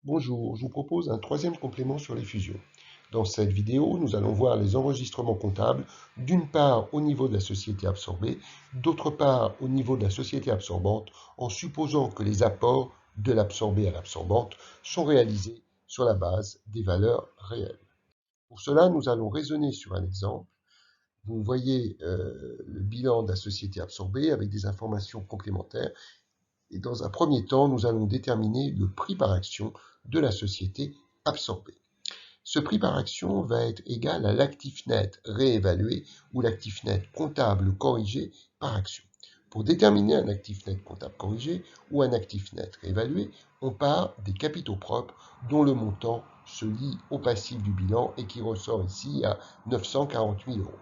Bonjour, je vous propose un troisième complément sur les fusions. Dans cette vidéo, nous allons voir les enregistrements comptables, d'une part au niveau de la société absorbée, d'autre part au niveau de la société absorbante, en supposant que les apports de l'absorbée à l'absorbante sont réalisés sur la base des valeurs réelles. Pour cela, nous allons raisonner sur un exemple. Vous voyez le bilan de la société absorbée avec des informations complémentaires. Et dans un premier temps, nous allons déterminer le prix par action de la société absorbée. Ce prix par action va être égal à l'actif net réévalué ou l'actif net comptable corrigé par action. Pour déterminer un actif net comptable corrigé ou un actif net réévalué, on part des capitaux propres dont le montant se lie au passif du bilan et qui ressort ici à 940 000 euros.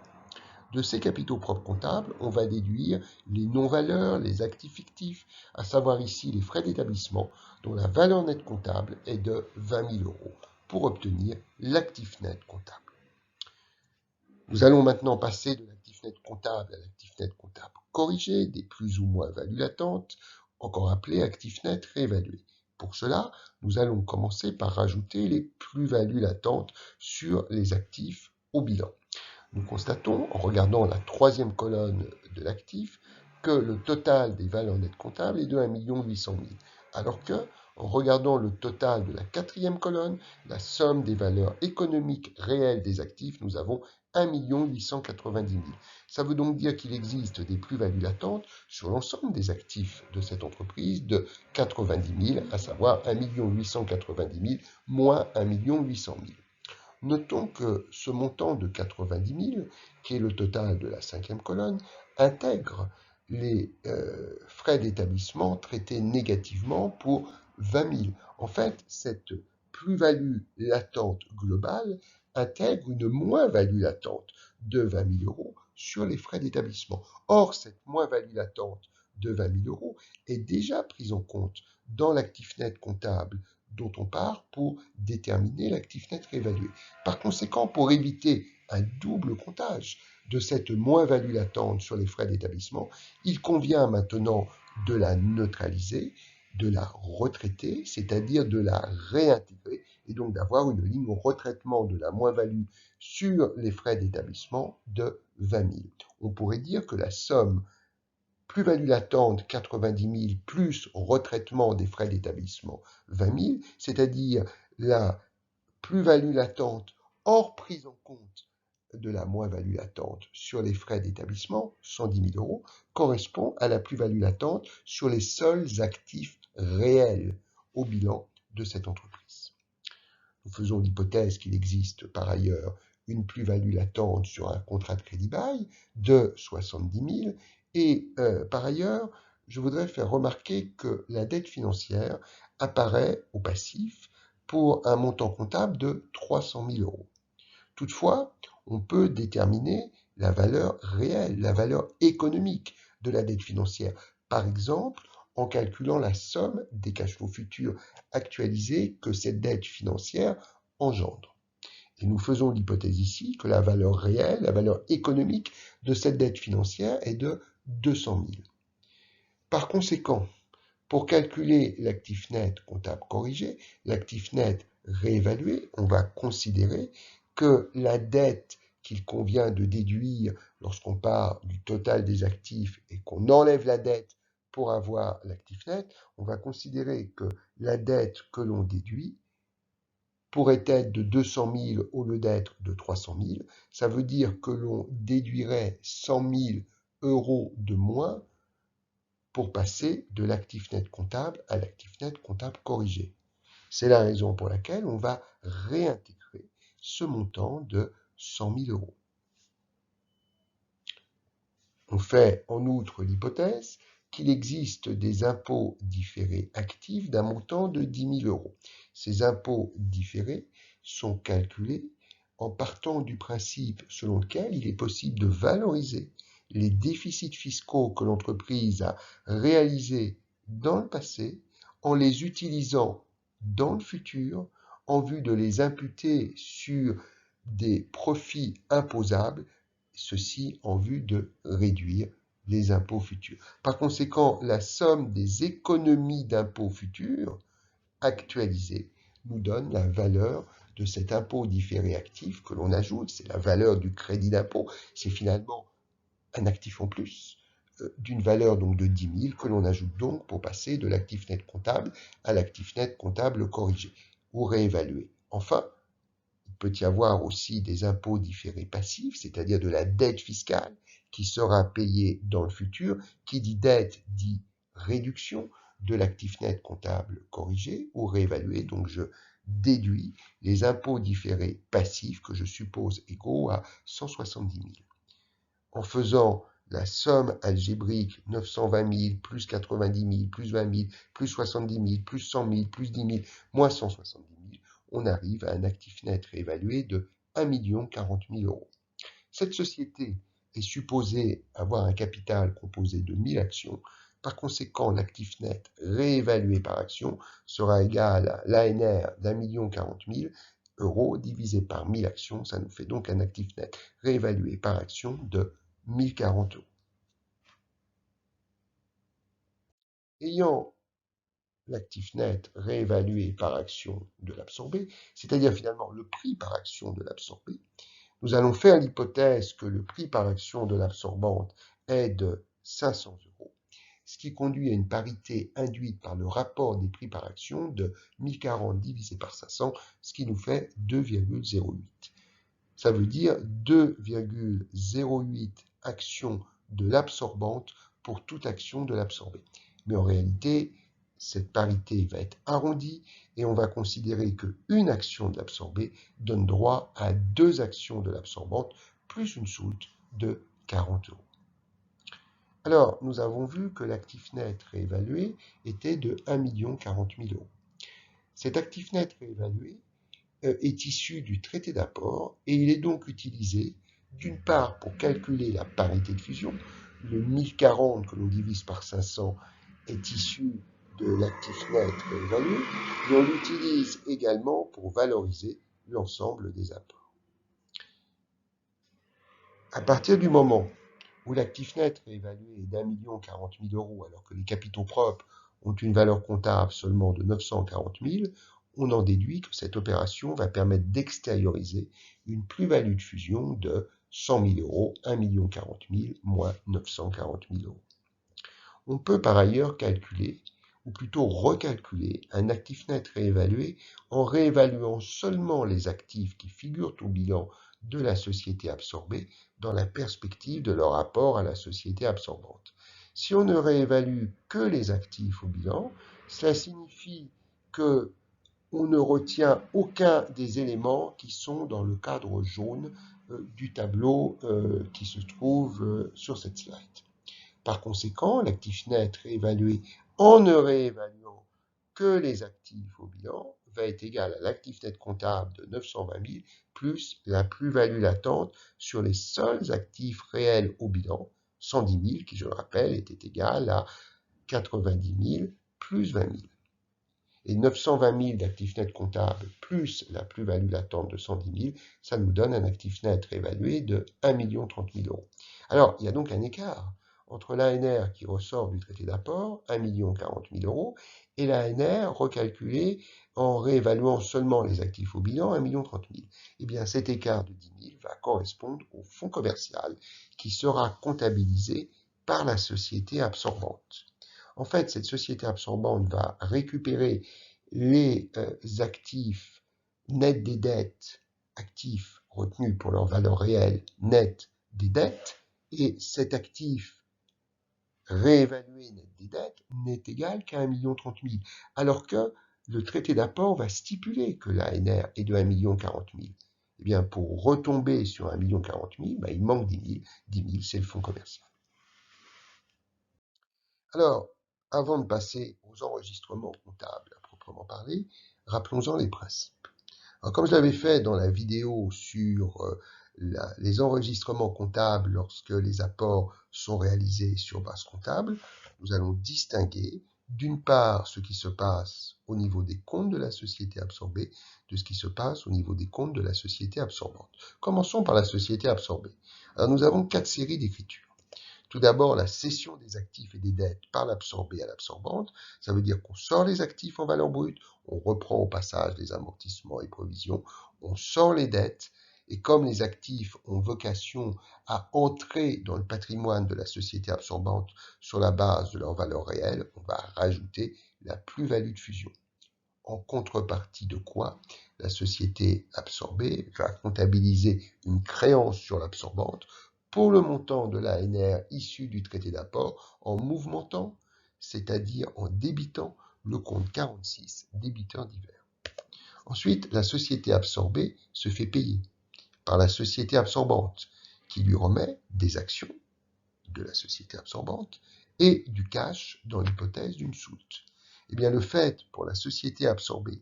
De ces capitaux propres comptables, on va déduire les non-valeurs, les actifs fictifs, à savoir ici les frais d'établissement, dont la valeur nette comptable est de 20 000 euros, pour obtenir l'actif net comptable. Nous allons maintenant passer de l'actif net comptable à l'actif net comptable corrigé, des plus ou moins values latentes, encore appelé actif net réévalué. Pour cela, nous allons commencer par rajouter les plus-values latentes sur les actifs au bilan. Nous constatons, en regardant la troisième colonne de l'actif, que le total des valeurs nettes comptables est de 1 800 000, alors que, en regardant le total de la quatrième colonne, la somme des valeurs économiques réelles des actifs, nous avons 1 890 000. Ça veut donc dire qu'il existe des plus-values latentes sur l'ensemble des actifs de cette entreprise de 90 000, à savoir 1 890 000 moins 1 800 000. Notons que ce montant de 90 000, qui est le total de la cinquième colonne, intègre les frais d'établissement traités négativement pour 20 000. En fait, cette plus-value latente globale intègre une moins-value latente de 20 000 euros sur les frais d'établissement. Or, cette moins-value latente de 20 000 euros est déjà prise en compte dans l'actif net comptable dont on part pour déterminer l'actif net réévalué. Par conséquent, pour éviter un double comptage de cette moins-value latente sur les frais d'établissement, il convient maintenant de la neutraliser, de la retraiter, c'est-à-dire de la réintégrer, et donc d'avoir une ligne au retraitement de la moins-value sur les frais d'établissement de 20 000. On pourrait dire que la somme plus-value latente 90 000 plus retraitement des frais d'établissement 20 000, c'est-à-dire la plus-value latente hors prise en compte de la moins-value latente sur les frais d'établissement, 110 000 euros, correspond à la plus-value latente sur les seuls actifs réels au bilan de cette entreprise. Nous faisons l'hypothèse qu'il existe par ailleurs une plus-value latente sur un contrat de crédit-bail de 70 000 et par ailleurs, je voudrais faire remarquer que la dette financière apparaît au passif pour un montant comptable de 300 000 euros. Toutefois, on peut déterminer la valeur réelle, la valeur économique de la dette financière. Par exemple, en calculant la somme des cash flows futurs actualisés que cette dette financière engendre. Et nous faisons l'hypothèse ici que la valeur réelle, la valeur économique de cette dette financière est de 200 000. Par conséquent, pour calculer l'actif net comptable corrigé, l'actif net réévalué, on va considérer que la dette qu'il convient de déduire lorsqu'on part du total des actifs et qu'on enlève la dette pour avoir l'actif net, on va considérer que la dette que l'on déduit pourrait être de 200 000 au lieu d'être de 300 000. Ça veut dire que l'on déduirait 100 000 euros de moins pour passer de l'actif net comptable à l'actif net comptable corrigé. C'est la raison pour laquelle on va réintégrer ce montant de 100 000 euros. On fait en outre l'hypothèse qu'il existe des impôts différés actifs d'un montant de 10 000 euros. Ces impôts différés sont calculés en partant du principe selon lequel il est possible de valoriser les déficits fiscaux que l'entreprise a réalisés dans le passé en les utilisant dans le futur en vue de les imputer sur des profits imposables, ceci en vue de réduire les impôts futurs. Par conséquent, la somme des économies d'impôts futurs actualisées nous donne la valeur de cet impôt différé actif que l'on ajoute. C'est la valeur du crédit d'impôt. C'est finalement un actif en plus d'une valeur donc de 10 000 que l'on ajoute donc pour passer de l'actif net comptable à l'actif net comptable corrigé ou réévalué. Enfin, il peut y avoir aussi des impôts différés passifs, c'est-à-dire de la dette fiscale qui sera payée dans le futur. Qui dit dette dit réduction de l'actif net comptable corrigé ou réévalué. Donc je déduis les impôts différés passifs que je suppose égaux à 170 000. En faisant la somme algébrique 920 000 plus 90 000 plus 20 000 plus 70 000 plus 100 000 plus 10 000 moins 170 000, on arrive à un actif net réévalué de 1 040 000 euros. Cette société est supposée avoir un capital composé de 1000 actions. Par conséquent, l'actif net réévalué par action sera égal à l'ANR d'1 040 000 euros divisé par 1000 actions. Ça nous fait donc un actif net réévalué par action de 1040 euros. Ayant l'actif net réévalué par action de l'absorbé, c'est-à-dire finalement le prix par action de l'absorbé, nous allons faire l'hypothèse que le prix par action de l'absorbante est de 500 euros, ce qui conduit à une parité induite par le rapport des prix par action de 1040 divisé par 500, ce qui nous fait 2,08. Ça veut dire 2,08 actions de l'absorbante pour toute action de l'absorbé. Mais en réalité, cette parité va être arrondie et on va considérer qu'une action de l'absorbé donne droit à 2 actions de l'absorbante plus une soute de 40 euros. Alors, nous avons vu que l'actif net réévalué était de 1 040 000 euros. Cet actif net réévalué est issu du traité d'apport et il est donc utilisé d'une part pour calculer la parité de fusion. Le 1040 que l'on divise par 500 est issu de l'actif net réévalué, mais on l'utilise également pour valoriser l'ensemble des apports. À partir du moment où l'actif net réévalué est d'1 040 000 euros alors que les capitaux propres ont une valeur comptable seulement de 940 000, on en déduit que cette opération va permettre d'extérioriser une plus-value de fusion de 100 000 euros, 1 040 000 moins 940 000 euros. On peut par ailleurs calculer, ou plutôt recalculer, un actif net réévalué en réévaluant seulement les actifs qui figurent au bilan de la société absorbée dans la perspective de leur rapport à la société absorbante. Si on ne réévalue que les actifs au bilan, cela signifie que on ne retient aucun des éléments qui sont dans le cadre jaune du tableau qui se trouve sur cette slide. Par conséquent, l'actif net réévalué en ne réévaluant que les actifs au bilan va être égal à l'actif net comptable de 920 000 plus la plus-value latente sur les seuls actifs réels au bilan, 110 000 qui, je le rappelle, était égal à 90 000 plus 20 000. Et 920 000 d'actifs nets comptables plus la plus-value latente de 110 000, ça nous donne un actif net réévalué de 1 030 000 euros. Alors, il y a donc un écart entre l'ANR qui ressort du traité d'apport, 1 040 000 euros, et l'ANR recalculée en réévaluant seulement les actifs au bilan, 1 030 000. Eh bien, cet écart de 10 000 va correspondre au fonds commercial qui sera comptabilisé par la société absorbante. En fait, cette société absorbante va récupérer les actifs nets des dettes, actifs retenus pour leur valeur réelle nette des dettes, et cet actif réévalué net des dettes n'est égal qu'à 1 030 000, alors que le traité d'apport va stipuler que l'ANR est de 1 040 000. Eh bien, pour retomber sur 1 040 000, il manque 10 000. 10 000, c'est le fonds commercial. Alors, avant de passer aux enregistrements comptables à proprement parler, rappelons-en les principes. Alors, comme je l'avais fait dans la vidéo sur les enregistrements comptables lorsque les apports sont réalisés sur base comptable, nous allons distinguer d'une part ce qui se passe au niveau des comptes de la société absorbée de ce qui se passe au niveau des comptes de la société absorbante. Commençons par la société absorbée. Alors, nous avons 4 séries d'écriture. Tout d'abord, la cession des actifs et des dettes par l'absorbé à l'absorbante. Ça veut dire qu'on sort les actifs en valeur brute, on reprend au passage les amortissements et provisions, on sort les dettes, et comme les actifs ont vocation à entrer dans le patrimoine de la société absorbante sur la base de leur valeur réelle, on va rajouter la plus-value de fusion. En contrepartie de quoi la société absorbée va comptabiliser une créance sur l'absorbante pour le montant de l'ANR issu du traité d'apport en mouvementant, c'est-à-dire en débitant le compte 46 débiteurs divers. Ensuite, la société absorbée se fait payer par la société absorbante qui lui remet des actions de la société absorbante et du cash dans l'hypothèse d'une soulte. Eh bien, le fait pour la société absorbée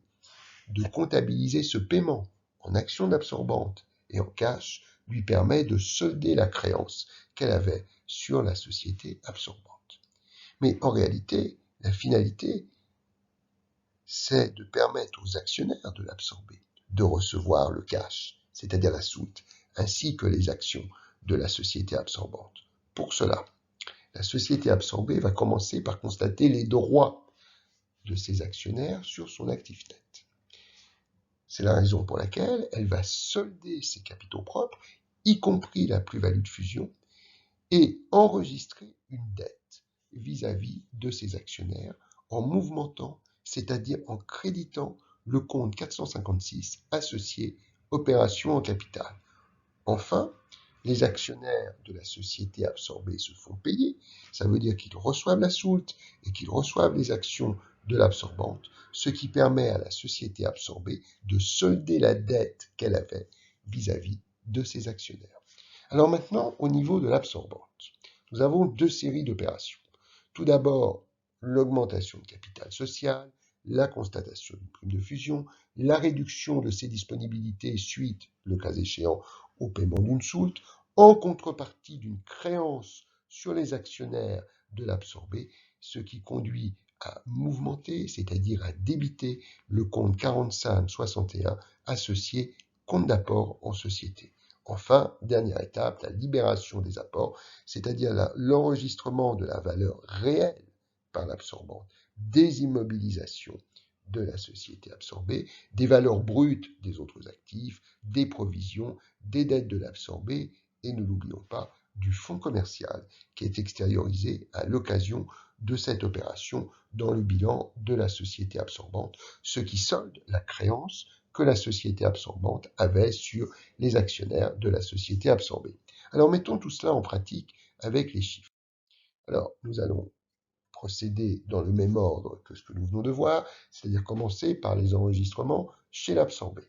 de comptabiliser ce paiement en actions d'absorbante et en cash lui permet de solder la créance qu'elle avait sur la société absorbante. Mais en réalité, la finalité, c'est de permettre aux actionnaires de l'absorber de recevoir le cash, c'est-à-dire la soulte, ainsi que les actions de la société absorbante. Pour cela, la société absorbée va commencer par constater les droits de ses actionnaires sur son actif net. C'est la raison pour laquelle elle va solder ses capitaux propres, y compris la plus-value de fusion, et enregistrer une dette vis-à-vis de ses actionnaires en mouvementant, c'est-à-dire en créditant le compte 456 associé opération en capital. Enfin, les actionnaires de la société absorbée se font payer. Ça veut dire qu'ils reçoivent la soulte et qu'ils reçoivent les actions de l'absorbante, ce qui permet à la société absorbée de solder la dette qu'elle avait vis-à-vis de ses actionnaires. Alors maintenant, au niveau de l'absorbante, nous avons deux séries d'opérations. Tout d'abord, l'augmentation de capital social, la constatation d'une prime de fusion, la réduction de ses disponibilités suite, le cas échéant, au paiement d'une soulte, en contrepartie d'une créance sur les actionnaires de l'absorbé, ce qui conduit à mouvementer, c'est-à-dire à débiter le compte 4561 associé compte d'apport en société. Enfin, dernière étape, la libération des apports, c'est-à-dire l'enregistrement de la valeur réelle par l'absorbante, des immobilisations de la société absorbée, des valeurs brutes des autres actifs, des provisions, des dettes de l'absorbé, et ne l'oublions pas, du fonds commercial qui est extériorisé à l'occasion de cette opération dans le bilan de la société absorbante, ce qui solde la créance que la société absorbante avait sur les actionnaires de la société absorbée. Alors mettons tout cela en pratique avec les chiffres. Alors nous allons procéder dans le même ordre que ce que nous venons de voir, c'est-à-dire commencer par les enregistrements chez l'absorbé.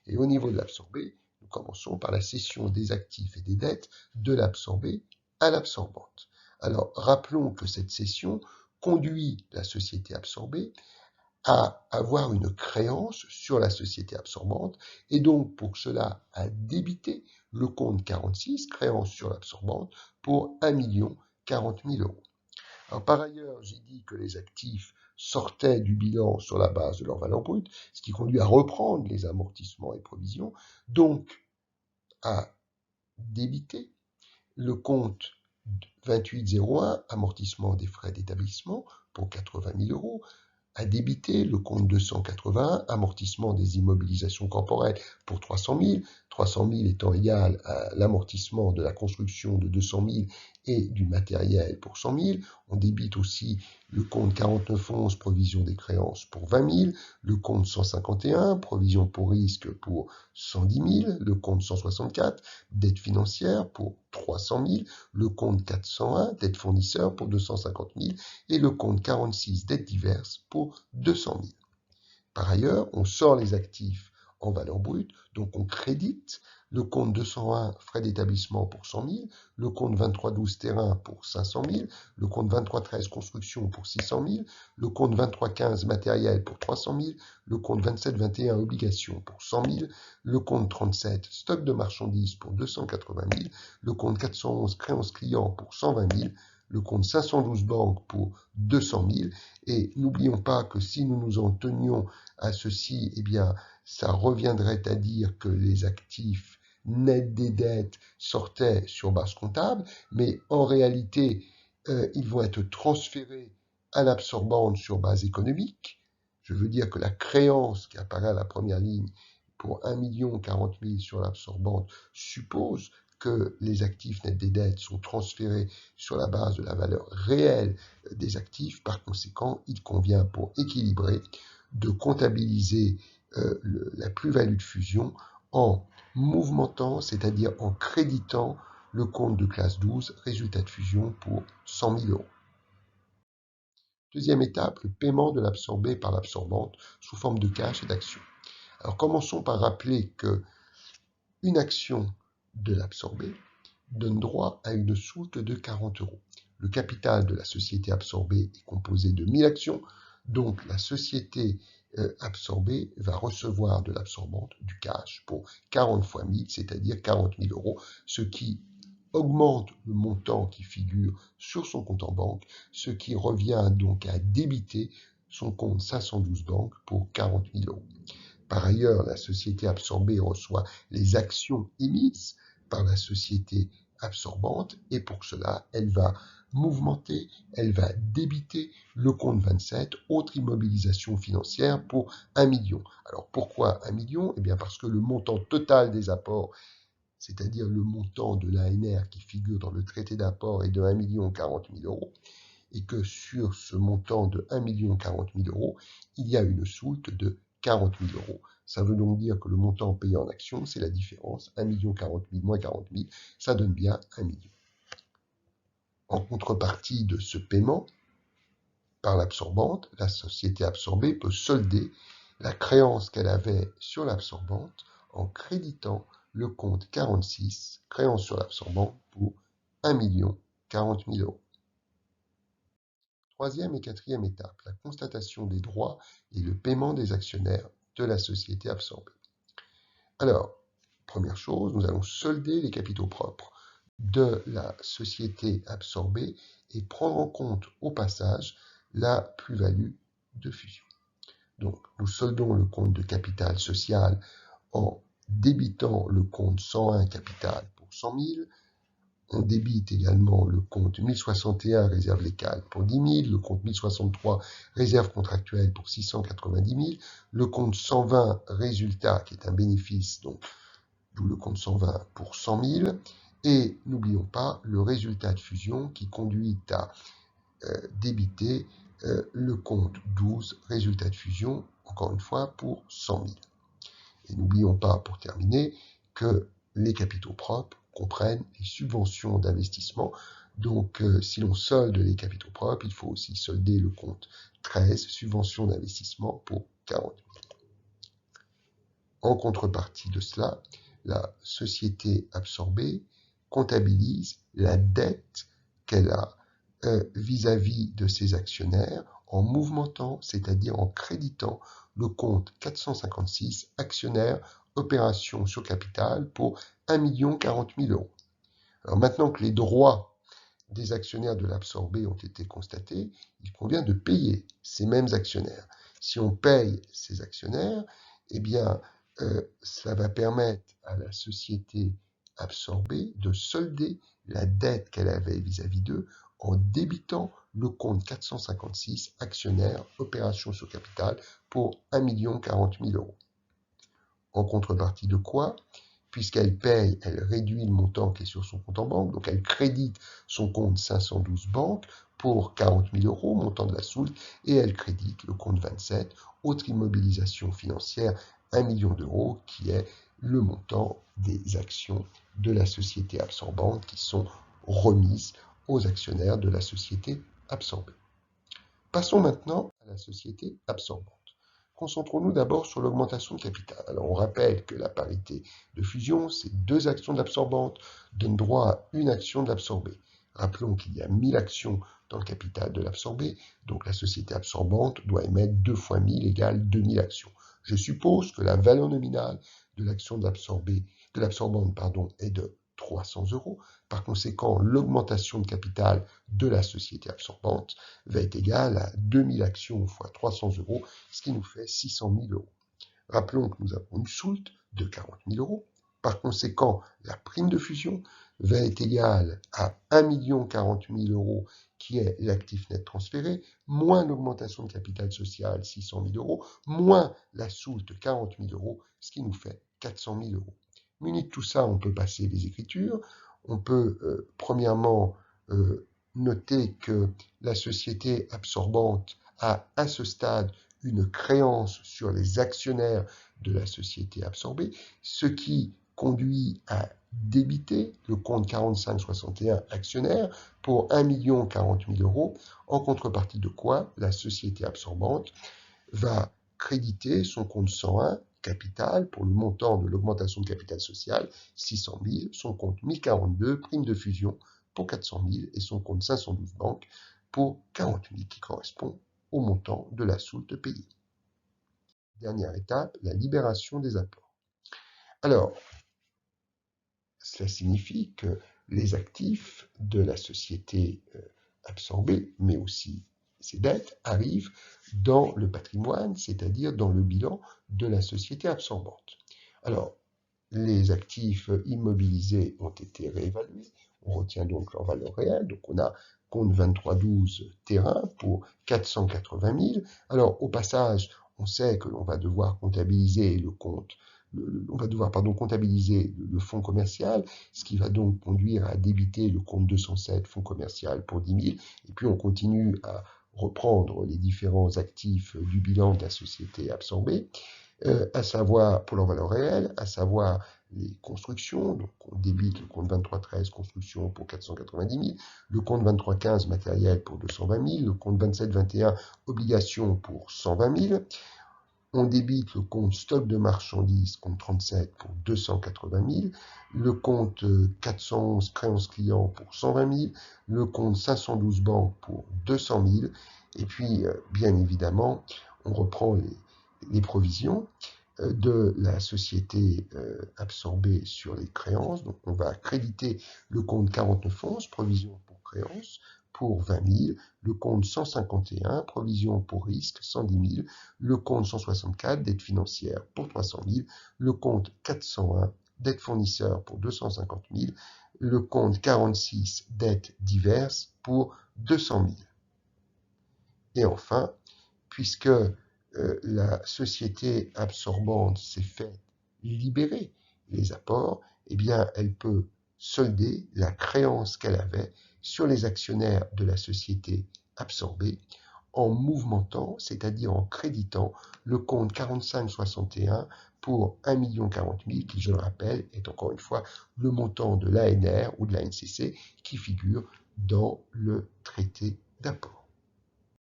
Et au niveau de l'absorbé, nous commençons par la cession des actifs et des dettes de l'absorbé à l'absorbante. Alors rappelons que cette cession conduit la société absorbée à avoir une créance sur la société absorbante et donc pour cela à débiter le compte 46, créance sur l'absorbante, pour 1 040 000 euros. Alors, par ailleurs, j'ai dit que les actifs sortaient du bilan sur la base de leur valeur brute, ce qui conduit à reprendre les amortissements et provisions, donc à débiter le compte 2801, amortissement des frais d'établissement, pour 80 000 euros, à débiter le compte 281, amortissement des immobilisations corporelles, pour 300 000, 300 000 étant égal à l'amortissement de la construction de 200 000 et du matériel pour 100 000. On débite aussi le compte 4911, provision des créances, pour 20 000, le compte 151, provision pour risque, pour 110 000, le compte 164, dette financière, pour 300 000, le compte 401, dette fournisseur, pour 250 000, et le compte 46, dettes diverses, pour 200 000. Par ailleurs, on sort les actifs en valeur brute, donc on crédite le compte 201 frais d'établissement pour 100 000, le compte 2312 terrain pour 500 000, le compte 2313 construction pour 600 000, le compte 2315 matériel pour 300 000, le compte 2721 obligations pour 100 000, le compte 37 stock de marchandises pour 280 000, le compte 411 créances clients pour 120 000, le compte 512 banques pour 200 000. Et n'oublions pas que si nous nous en tenions à ceci, eh bien, ça reviendrait à dire que les actifs nets des dettes sortaient sur base comptable, mais en réalité, ils vont être transférés à l'absorbante sur base économique. Je veux dire que la créance qui apparaît à la première ligne pour 1 040 000 sur l'absorbante suppose que les actifs nets des dettes sont transférés sur la base de la valeur réelle des actifs. Par conséquent, il convient pour équilibrer de comptabiliser la plus-value de fusion en mouvementant, c'est-à-dire en créditant le compte de classe 12, résultat de fusion pour 100 000 euros. Deuxième étape, le paiement de l'absorbé par l'absorbante sous forme de cash et d'action. Alors commençons par rappeler que une action de l'absorbé donne droit à une soulte de 40 euros. Le capital de la société absorbée est composé de 1000 actions, donc la société absorbée va recevoir de l'absorbante du cash pour 40 fois 1000, c'est-à-dire 40 000 euros, ce qui augmente le montant qui figure sur son compte en banque, ce qui revient donc à débiter son compte 512 banque pour 40 000 euros. Par ailleurs, la société absorbée reçoit les actions émises par la société absorbante et pour cela, elle va mouvementer, elle va débiter le compte 27, autre immobilisation financière pour 1 million. Alors pourquoi 1 million? Eh bien parce que le montant total des apports, c'est-à-dire le montant de l'ANR qui figure dans le traité d'apport est de 1 040 000 euros et que sur ce montant de 1 040 000 euros, il y a une soulte de 40 000 euros. Ça veut donc dire que le montant payé en actions, c'est la différence. 1 040 000 moins 40 000, ça donne bien 1 million. En contrepartie de ce paiement par l'absorbante, la société absorbée peut solder la créance qu'elle avait sur l'absorbante en créditant le compte 46, créance sur l'absorbante, pour 1 040 000 euros. Troisième et quatrième étape, la constatation des droits et le paiement des actionnaires de la société absorbée. Alors, première chose, nous allons solder les capitaux propres de la société absorbée et prendre en compte au passage la plus-value de fusion. Donc, nous soldons le compte de capital social en débitant le compte 101 capital pour 100 000. On débite également le compte 1061 réserve légale pour 10 000, le compte 1063 réserve contractuelle pour 690 000, le compte 120 résultat qui est un bénéfice, donc d'où le compte 120 pour 100 000, et n'oublions pas le résultat de fusion qui conduit à débiter le compte 12 résultat de fusion, encore une fois pour 100 000. Et n'oublions pas, pour terminer, que les capitaux propres comprennent les subventions d'investissement. Donc, si l'on solde les capitaux propres, il faut aussi solder le compte 13, subventions d'investissement, pour 40 000. En contrepartie de cela, la société absorbée comptabilise la dette qu'elle a vis-à-vis de ses actionnaires en mouvementant, c'est-à-dire en créditant le compte 456 actionnaires opération sur capital pour 1 040 000 euros. Alors maintenant que les droits des actionnaires de l'absorbé ont été constatés, il convient de payer ces mêmes actionnaires. Si on paye ces actionnaires, eh bien, ça va permettre à la société absorbée de solder la dette qu'elle avait vis-à-vis d'eux en débitant le compte 456 actionnaires opération sur capital pour 1 040 000 euros. En contrepartie de quoi? Puisqu'elle paye, elle réduit le montant qui est sur son compte en banque, donc elle crédite son compte 512 banque pour 40 000 euros, montant de la soulte, et elle crédite le compte 27, autre immobilisation financière, 1 million d'euros, qui est le montant des actions de la société absorbante qui sont remises aux actionnaires de la société absorbée. Passons maintenant à la société absorbante. Concentrons-nous d'abord sur l'augmentation de capital. Alors on rappelle que la parité de fusion, c'est 2 actions de l'absorbante donnent droit à une action de l'absorbé. Rappelons qu'il y a 1000 actions dans le capital de l'absorbé, donc la société absorbante doit émettre 2 fois 1000 égale 2000 actions. Je suppose que la valeur nominale de l'action de l'absorbante est de 300 euros. Par conséquent, l'augmentation de capital de la société absorbante va être égale à 2000 actions fois 300 euros, ce qui nous fait 600 000 euros. Rappelons que nous avons une soulte de 40 000 euros. Par conséquent, la prime de fusion va être égale à 1 040 000 euros, qui est l'actif net transféré, moins l'augmentation de capital social, 600 000 euros, moins la soulte, 40 000 euros, ce qui nous fait 400 000 euros. Muni de tout ça, on peut passer les écritures. On peut, premièrement, noter que la société absorbante a à ce stade une créance sur les actionnaires de la société absorbée, ce qui conduit à débiter le compte 4561 actionnaire pour 1 040 000 euros, en contrepartie de quoi la société absorbante va créditer son compte 101 capital pour le montant de l'augmentation de capital social, 600 000, son compte 1042, prime de fusion pour 400 000 et son compte 512 banque pour 40 000 qui correspond au montant de la soulte payée. Dernière étape, la libération des apports. Alors, cela signifie que les actifs de la société absorbée, mais aussi ses dettes, arrivent dans le patrimoine, c'est-à-dire dans le bilan de la société absorbante. Alors, les actifs immobilisés ont été réévalués. On retient donc leur valeur réelle. Donc, on a compte 2312 terrain pour 480 000. Alors, au passage, on sait que l'on va devoir comptabiliser le compte. On va devoir comptabiliser le fonds commercial, ce qui va donc conduire à débiter le compte 207 fonds commercial pour 10 000. Et puis, on continue à reprendre les différents actifs du bilan de la société absorbée. À savoir pour leur valeur réelle, à savoir les constructions, donc on débite le compte 2313 construction pour 490 000, le compte 2315 matériel pour 220 000, le compte 2721 obligations pour 120 000, on débite le compte stock de marchandises, compte 37 pour 280 000, le compte 411 créances clients pour 120 000, le compte 512 banques pour 200 000, et puis bien évidemment, on reprend les provisions de la société absorbée sur les créances. Donc on va créditer le compte 4911, provision pour créances, pour 20 000, le compte 151, provision pour risque, 110 000, le compte 164, dette financière pour 300 000, le compte 401, dette fournisseur pour 250 000, le compte 46, dettes diverses pour 200 000. Et enfin, puisque la société absorbante s'est fait libérer les apports, eh bien, elle peut solder la créance qu'elle avait sur les actionnaires de la société absorbée en mouvementant, c'est-à-dire en créditant le compte 4561 pour 1 040 000, qui, je le rappelle, est encore une fois le montant de l'ANR ou de la NCC qui figure dans le traité d'apport.